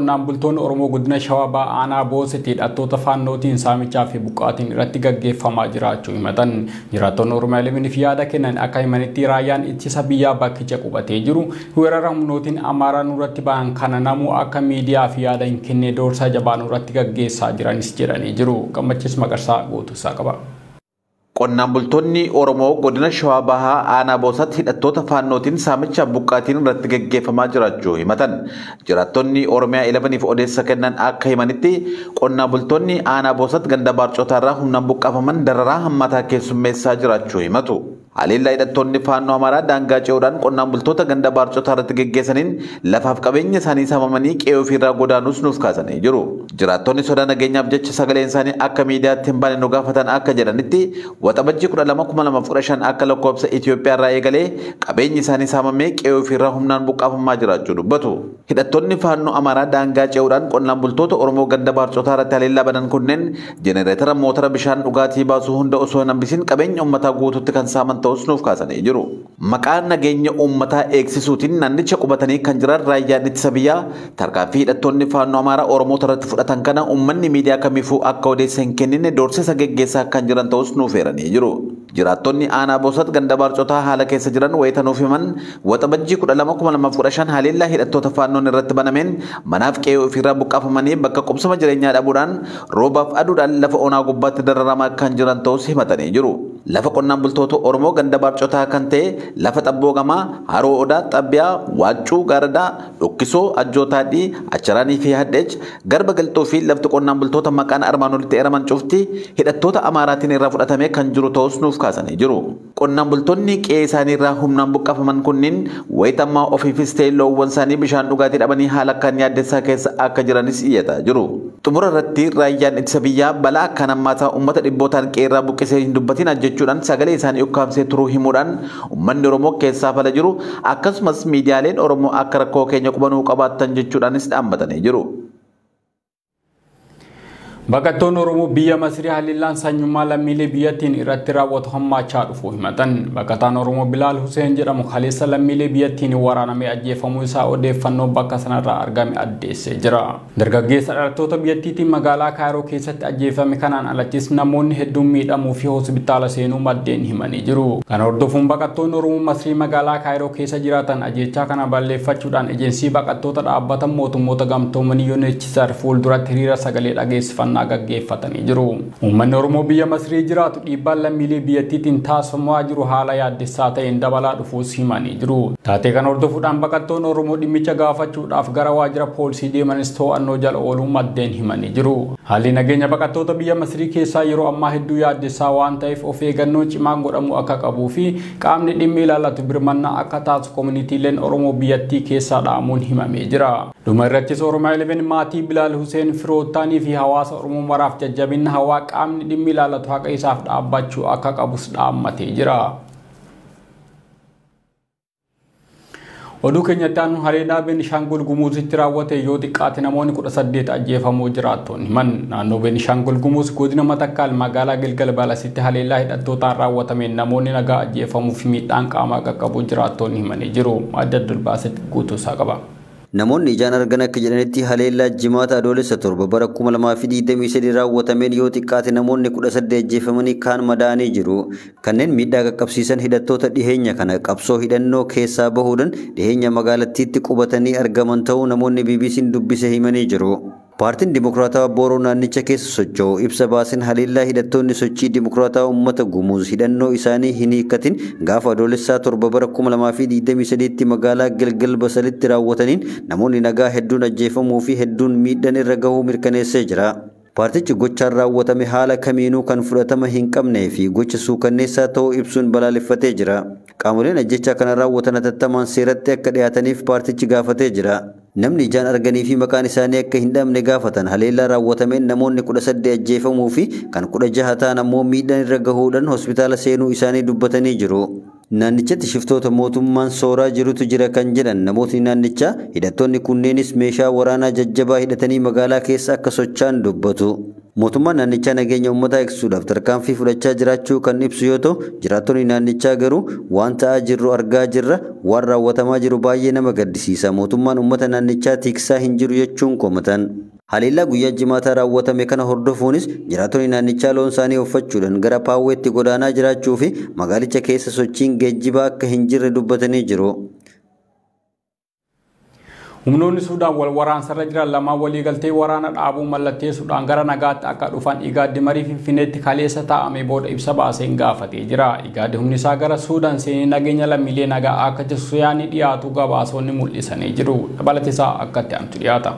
qonnaan bultoonni Oromoo godina Shawaa Bahaa aanaa Boosetti hidhattoota faannootiin saamichaa fi buqqaatiin irratti gaggeeffamaa jiraachuu himatan. Jiraattonni Oromiyaa Limiiniif yaada kennan akka himanitti raayyaan ittisa biyyaa bakkicha qubatee jiru weerara humnootiin Amaaraa nurratti ba'an kana namuu akka miidiyaa fi yaada hin kennee doorsaa jabaa nurratti gaggeessaa jiranis jedhanii jiru. Gammachiis Maqarsaa guutuusaa qaba. Qonnaan bultoonni Oromoo godina Shawaa Bahaa aanaa Boosetti hidhattoota faannootiin saamicha buqqaatiin irratti gaggeeffamaa jiraachuu himatan. Jiraattonni Oromiyaa 11f odeessa kennan akka himanitti qonnaan bultoonni aanaa Boosetti ganda Baarcotaa irraa humnaan buqqaafaman dararaa hammataa keessummeessaa jiraachuu himatu. Haliilla hidhattoonni faannoo Amaaraa daangaa ce'uudhaan qonnaan bultoota ganda Baarcotaa irratti gaggeessaniin lafaaf qabeenya isaanii saamamanii qe'ee ofiirraa godaanuus nuuf kaasanii jiru. Jiraattonni sodaa nageenyaaf jecha sagaleen isaanii akka miidiyaatti hin baane nu gaafatan akka jedhanitti waxabajjii 12/2015 akka lakkoofsa Itoophiyaa irraa eegalee qabeenyi isaanii saamamee qe'ee ofiirraa humnaan buqqaafamaa jiraachuu dubbatu. Hidhattoonni faannoo Amaaraa daangaa ce'uudhaan qonnaan bultoota Oromoo ganda Baarcotaa irratti haliilla banan kunneen jenereetara motora bishaan dhugaatii baasuu hunda osoo hin hambisin qabeenya uummataa guutuutti kan saaman ta'us nuuf kaasanii jiru. Maqaan nageenya uummataa eegsisuutiin naannicha qubatanii kan jiran raayyaan ittisa biyyaa tarkaanfii hidhattoonni faannoo Amaaraa Oromoota irratti fudhatan kana uummanni miidiyaa kamiifuu akka odeessa hin kennine doorsisa gaggeessaa kan jiran ta'us nuuf eeranii jiru. Jiraattonni aanaa Boosetti ganda Baarcotaa haala keessa jiran wayita nuuf himan waxabajjii 12/2015 haliilla hidhattoota faannoon irratti banameen manaaf qe'ee ofiirraa buqqaafamanii bakka qubsuma jireenyaa dhabuudhaan roobaaf aduudhaan lafa onaa gubbaatti dararamaa kan jiran ta'us himatanii jiru. Lafa qonnaan bultoota Oromoo ganda Baarcotaa kan ta'e lafa Xabboo Gamaa, Haroo Odaa, Xabbiyaa, Waaccuu, Gaaradaa, Dhokkisoo, Ajjootaadhii, Acharaanii fi Haddeech garba galxoo fi lafti qonnaan bultoota maqaan armaan olitti eeraman cufti hidhattoota Amaaraatiin irraa fudhatamee kan jiru ta'us nuuf kaasanii jiru. Qonnaan bultoonni qe'ee isaanii irraa humnaan buqqaafaman kunniin wayitammaa ofiifis ta'e loowwan isaanii bishaan dhugaatii dhabanii haala akkaan yaaddessaa keessa akka jiranis iyyataa jiru. Xumura irratti raayyaan ittisa biyyaa balaa akkaan hammaataa uummata dhibbootaan qe'ee irraa buqqisee hin dubbatin jechuudhaan sagalee isaanii ukkaamsee turuu himuudhaan uummanni Oromoo keessaa fala jiru akkasumas miidiyaaleen Oromoo akka rakkoo keenya qubanuu qabaatan jechuudhaanis dhaammatanii jiru. Baqattoonni Oromoo biyya Masrii haliillaan sanyummaa lammiilee biyyattiin irratti raawwatu hammaachaa dhufuu himatan. Baqataan Oromoo Bilaal Huseen jedhamu kaleessa lammiilee biyyattiin waraanamee ajjeefamuu isaa odeeffannoo bakka sanarraa argame addeessee jira. Dargaggeessa dhalattoota biyyattiitiin magaalaa Kaayiroo keessatti ajjeefame kanaan alachis namoonni hedduun miidhamuu fi hospitaala seenuu maddeen himanii jiru. Kana hordofuun baqattoonni Oromoo Masrii magaalaa Kaayiroo keessa jiraatan ajjechaa kana balleeffachuudhaan ejeensii baqattoota dhaabbatan mootummoota gamtoomanii UNHCR fuulduratti hiriira sagalee dhageessifannaa gaggeeffatanii jiru. Uummanni Oromoo biyya Masrii jiraatu dhiibbaan lammiilee biyyattiitiin taasifamaa jiru haala yaaddessaa ta'een dabalaa dhufuus himanii jiru. Taatee kana hordofuudhaan baqattoonni Oromoo dhimmicha gaafachuudhaaf gara waajjira poolisii deemanis to'annoo jala ooluu maddeen himanii jiru. Haalli nageenya baqattoota biyya Masrii keessaa yeroo ammaa hedduu yaaddessaa waan ta'eef of eeggannoo cimaan godhamuu akka qabuu fi qaamni dhimmi ilaallatu birmannaa akka taasisu koominiitiileen Oromoo biyyattii keessaa dhaamuun himamee jira. Dhuma irrattis Oromiyaa 11 maatii Bilaal Huseen firoottaanii fi hawaasa Oromoo maraaf jajjabinna hawaa qaamni dhimmi ilaallatu haqa isaaf dhaabbachuu akka qabus dhaammatee jira. Oduu keenyatti aanu haleellaa Beenishaangul Gumuuzitti raawwate yoo xiqqaate namoonni 18 ajjeefamuu jiraattonni himan. Naannoo Beenishaangul Gumuuz godina Matakkal magaalaa Gilgal Balasitti haleellaa hidhattootaan raawwatameen namoonni nagaa ajjeefamuu fi miidhaan qaamaa qaqqabuu jiraattonni himanii jiru. Madda Dulbaasitti guutuusaa qaba. Namoonni ijaan argan akka jedhanitti haleellaa jimaata adoolessa 7 bara 2023 raawwatameen yoo xiqqaate namoonni 18 ajjeefamanii kaan madaa'anii jiru. Kanneen miidhaa qaqqabsiisan hidhattoota dhiheenya kana qabsoo hidhannoo keessaa bahuudhaan dhiheenya magaalattiitti qubatanii argaman ta'uu namoonni BBC'n dubbise himanii jiru. Paartiin Dimokiraatawaa Booroo naannicha keessa socho'u ibsa baaseen haleellaa hidhattoonni sochii Dimokiraatawaa uummata Gumuuz hidhannoo isaanii hin hiikkatin gaafa adoolessaa 7 bara 2023tti magaalaa Gilgal Basalitti raawwataniin namoonni nagaa hedduun ajjeefamuu fi hedduun miidhaan irra gahuu mirkaneessee jira. Paartichi gochaan raawwatame haala kamiinuu kan fudhatama hin qabnee fi gocha suukanneessaa ta'uu ibsuun balaaleffatee jira. Qaamoleen ajjechaa kana raawwatan hatattamaan seeratti akka dhiyaataniif paartichi gaafatee jira. Namni ijaan arganii fi maqaan isaanii akka hin dhabne gaafatan haleellaa raawwatameen namoonni 18 ajjeefamuu fi kan 16 ta'an ammoo miidhaan irra gahuudhaan hospitaala seenuu isaanii dubbatanii jiru. Naannichatti shiftoota mootummaan sooraa jirutu jira kan jedhan namootni naannichaa hidhattoonni kunneenis meeshaa waraanaa jajjabaa hidhatanii magaalaa keessa akka socho'an dubbatu. Mootummaan naannichaa nageenya uummataa eegsuudhaaf tarkaanfii fudhachaa jiraachuu kan ibsu yoo ta'u, jiraattonni naannichaa garuu waan ta'aa jirru argaa jirra, waan raawwatamaa jiru baay'ee nama gaddisiisa. Mootummaan uummata naannichaa tiksaa hin jiru jechuun komatan. Haleellaa guyyaa jimaataa raawwatame kana hordofuunis jiraattonni naannichaa loon isaanii uffachuudhaan gara Paawweetti godaanaa jiraachuu fi magaalicha keessa sochiin geejjibaa akka hin jirre dubbatanii jiru. Humnoonni Suudaan wal waraansarra jiran lamaan waliigaltee waraana dhaabuu mallatteessuudhaan gara nagaatti akka dhufan Igaaddi marii Finfinneetti kaleessa taa'ame booda ibsa baaseen gaafatee jira. Igaaddi humni isaa gara Suudaan seenee nageenya lammiilee nagaa akka jiru yaani dhiyaatu gabaasonni mul'isanii jiru. Dabalata isaa akkatti aantu dhiyaata.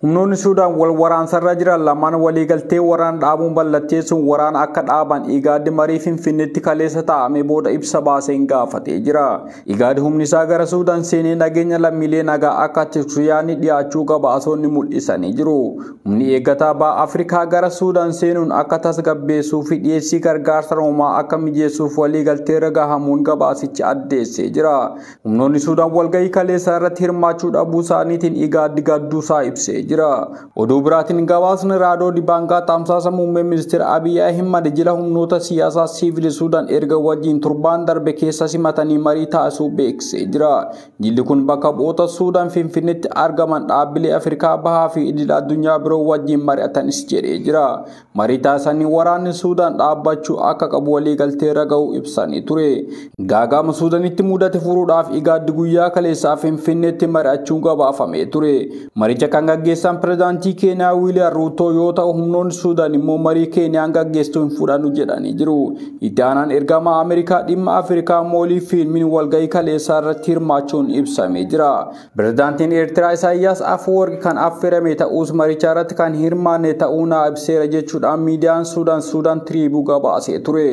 Humnoonni Suudaan wal waraansarra jiran lamaan waliigaltee waraana dhaabuu mallatteessuun waraana akka dhaaban Igaaddi marii Finfinneetti kaleessa taa'ame booda ibsa baaseen gaafatee jira. Igaaddi humni isaa gara Suudaan seenee nageenya lammiilee nagaa akka tiksu yaani dhiyaachuu gabaasonni mul'isanii jiru. Humni eeggataa ba'a Afrikaa gara Suudaan seenuun akka tasgabbeessuu fi dhiyeessii gargaarsa namoomaa akka mijeessuuf waliigaltee gahamuun gabaasichi addeessee jira. Humnoonni Suudaan walgahii kaleessa irratti hirmaachuu dhabuu isaaniitiin Igaaddi gadduusaa ibsee jira. Oduu biraatiin gabaasni raadiyoo Dibaangaa tamsaasa muummee ministeera Abiy Ahimad jila humnoota siyaasaa siviilii Suudaan erga wajjin turbaan darbe keessa simatanii marii taasisuu beeksisee jira. Jilli kun bakka bu'oota Suudaan Finfinneetti argaman dhaabbilee Afrikaa bahaa fi idil addunyaa biroo wajjin mari'atanis jedhee jira. Marii taasisanii waraanni Suudaan dhaabbachuu akka qabu waliigaltee gahuu ibsanii ture. Gaagama Suudaanitti mudate furuudhaaf Igaaddi guyyaa kaleessaa Finfinneetti mari'achuun gabaafamee ture. Maricha kan gaggeessan pirezidaantii Keeniyaa Wiiliyaam Ruutoo yoo ta'u, humnoonni Suudaan immoo marii Keeniyaan gaggeessitu hin fudhannu jedhanii jiru. Itti aanaan ergamaa Ameerikaa dhimma Afrikaa Moolii Fiilmiin walgahii kaleessaa irratti hirmaachuun ibsamee jira. Pirezidaantiin Eertiraa Isaayyaas Afwerqi kan affeerame ta'us maricha irratti kan hirmaanne ta'uu naa ibseera jechuudhaan miidiyaan Suudaan Tiriibuu gabaasee ture.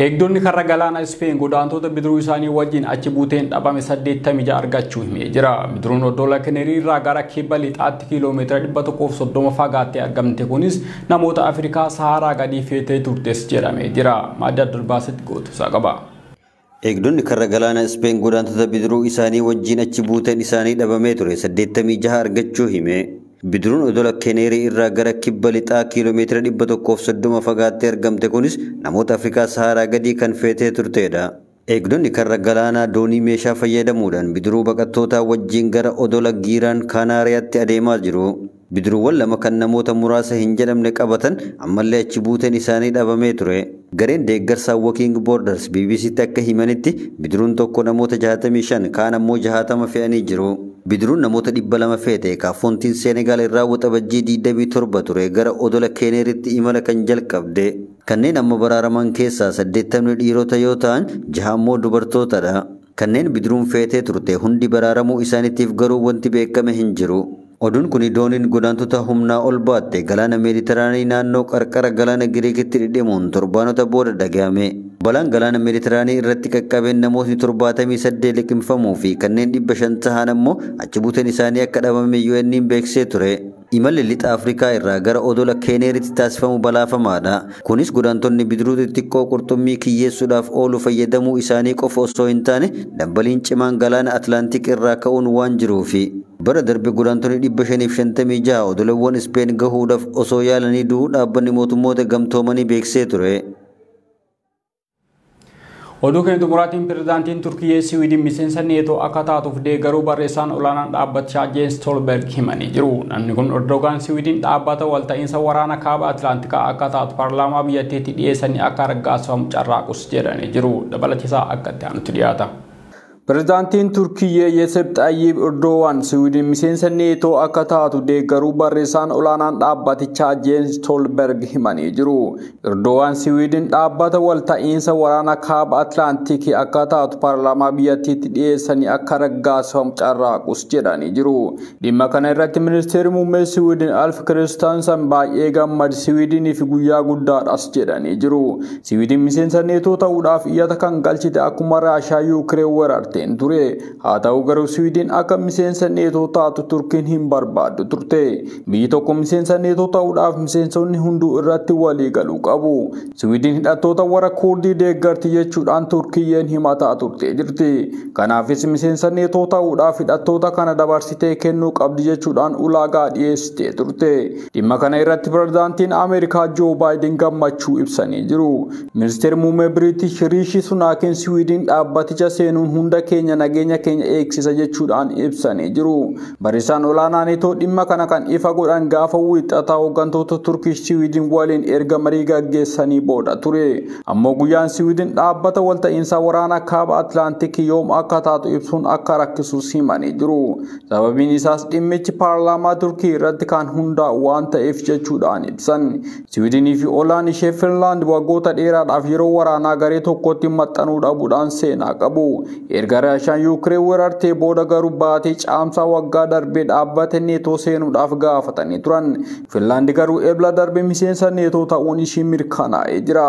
Eegdonni karra galaana Ispeen godaantota bidiruu isaanii wajjin achi buuteen dhabame 86 argachuu himee jira. Bidiruun Oddoola Kenerii irraa gara kibba lixaatti kiiloomeetira 130 fagaattee argamte kunis namoota Afrikaa Saharaa gadii feetee turtes jedhamee jira. Madda Durbaasitti gootusaa qaba. Eegdonni karra galaana Ispeen godaantota bidiruu isaanii wajjin achi buuteen isaanii dhabamee ture 86 argachuu hime. Bidiruun Oddoola Kenerii irraa gara kibba lixaa kiiloomeetira 130 fagaattee argamte kunis namoota Afrikaa Saharaa gadii kan feetee turtedha. Eegdonni karra galaanaa doonii meeshaa fayyadamuudhaan bidiruu baqattootaa wajjin gara Oddoola Giiraan Kaanaariyaatti adeemaa jiru. Bidiruuwwan lama kan namoota muraasa hin jedhamne qabatan ammallee achi buuteen isaanii dhabamee ture. Gareen deeggarsaa Walking Borders BBCtti akka himanitti bidiruun tokko namoota 65 kaan ammoo 60 fe'anii jiru. Bidiruun namoota 200 feete Kaafoontiin Seenegaal irraa waxabajjii 27 ture gara Oddoola Keeneriitti imala kan jalqabde. Kanneen amma baraaraman keessaa 80 dhiirota yoo ta'an 6 ammoo dubartootadha. Kanneen bidiruun feetee turte hundi baraaramuu isaaniitiif garuu wanti beekame hin jiru. Oduun kun dooniin godaantota humnaa ol baatte galaana Meeditiraanii naannoo qarqara galaana Giriikitti dhidhimuun torbaanota booda dhagahame. Balaan galaana Meeditiraanii irratti qaqqabeen namootni 78 liqimfamuu fi kanneen 500 ta'an ammoo achi buuteen isaanii akka dhabame UN'n beeksisee ture. Imalli lixa Afrikaa irraa gara Oddoola Keeneriitti taasifamu balaafamaadha. Kunis godaantonni bidiruu xixiqqoo qurxummii kiyyeessuudhaaf oolu fayyadamuu isaanii qofa osoo hin taane dambaliin cimaan galaana Atlaantik irraa ka'uun waan jiruufi. Bara darbe godaantonni 556 odolawwan Ispeen gahuudhaaf osoo yaalanii du'uu dhaabbanni mootummoota gamtoomanii beeksisee ture. Oduu keenya xumuraatiin pirezidaantiin Turkiyyee Siwiidin miseensa neetoo akka taatuuf deeggaruu barreessaan olaanaan dhaabbatichaa Jens Stolberg himanii jiru. Namni kun Erdogan Siwiidin dhaabbata walta'iinsa waraana kaaba Atlaantikaa akka taatu paarlaamaa biyyattiitti dhiyeessanii akka raggaasifamu carraaqus jedhanii jiru. Dabalataa akka itti aanutti dhiyaata. Pirezidaantiin Turkiyyee Recep Tayyip Erdogan Siwiidin miseensa neetoo akka taatu deeggaruu barreessaan olaanaan dhaabbatichaa Jens Stolberg himanii jiru. Erdogan Siwiidin dhaabbata walta'iinsa waraana kaaba Atlaantikii akka taatu paarlaamaa biyyattiitti dhiyeessanii akka raggaasifamu carraaqus jedhanii jiru. Dhimma kana irratti ministeerri muummee Siwiidin Ulf Kristersson baay'ee gammadu Siwiidiniif guyyaa guddaadhas jedhanii jiru. Siwiidin miseensa neetoo ta'uudhaaf iyyata kan galchite akkuma Raashiyaa Yuukireen weerarte fudhatteen ture. Haa ta'u garuu Siwiidin akka miseensa neetoo taatu Turkiin hin barbaaddu turte. Biyyi tokko miseensa neetoo ta'uudhaaf miseensonni hunduu irratti walii galuu qabu. Siwiidin hidhattoota warra Kurdii deeggarti jechuudhaan Turkiyyeen himataa turte jirti. Kanaafis miseensa neetoo ta'uudhaaf hidhattoota kana dabarsitee kennuu qabdi jechuudhaan ulaagaa dhiyeessitee turte. Dhimma kana irratti pirezidaantiin Ameerikaa Joo Baayiden gammachuu ibsanii jiru. Ministeerri muummee Biriitish Riishi Sunaakiin Siwiidin dhaabbaticha seenuun hunda keenya nageenya keenya eegsisa jechuudhaan ibsanii jiru. Barreessaan olaanaa neetoo dhimma kana kan ifa godhan gaafa wiixataa hooggantoota Turkish Siwiidin waliin erga marii gaggeessanii booda ture. Ammoo guyyaan Siwiidin dhaabbata walta'iinsa waraanaa kaaba Atlaantikii yoom akka taatu ibsuun akka rakkisus himanii jiru. Sababiin isaas dhimmichi paarlaamaa Turkii irratti kan hundaa'u waan ta'eef jechuudhaan ibsan. Siwiidinii fi ollaan ishee Finlaand waggoota dheeraadhaaf yeroo waraanaa garee tokkotti maxxanuu dhabuudhaan seenaa qabu. Erga Raashiyaan Yuukireen weerartee booda garuu baatii caamsaa waggaa darbee dhaabbata neetoo seenuudhaaf gaafatanii turan. Finlaand garuu ebla darbe miseensa neetoo ta'uun ishii mirkanaa'ee jira.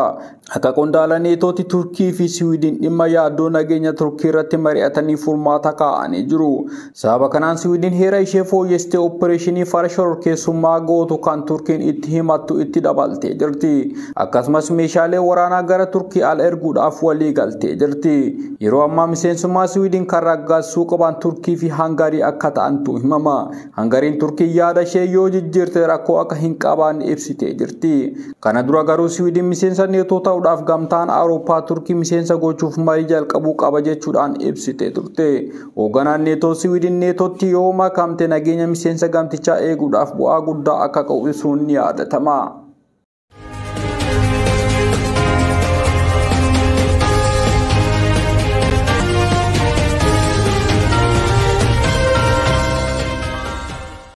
Akka qondaala neetootti Turkii fi Siwiidin dhimma yaaddoo nageenya Turkii irratti mari'atanii furmaata kaa'anii jiru. Sababa kanaan Siwiidin heera ishee fooyyessitee opereeshinii farra shororkeessummaa gootu kan Turkiin itti himattu itti dabaltee jirti. Akkasumas meeshaalee waraanaa gara Turkii ala erguudhaaf walii galtee jirti. Yeroo ammaa miseensummaa Siwiidin kan raggaasisuu qaban Turkii fi Hangarii akka ta'antu himama. Hangariin Turkii yaada ishee yoo jijjiirte rakkoo akka hin qabaanne ibsitee jirti. Kana dura garuu Siwiidin miseensa neetoo ta'uudhaaf gamtaan Awurooppaa Turkii miseensa gochuuf marii jalqabuu qaba jechuudhaan ibsitee turte. Hoogganaan neetoo Siwiidin neetootti yoo makamte nageenya miseensa gamtichaa eeguudhaaf bu'aa guddaa akka qabu ibsuun ni yaadatama.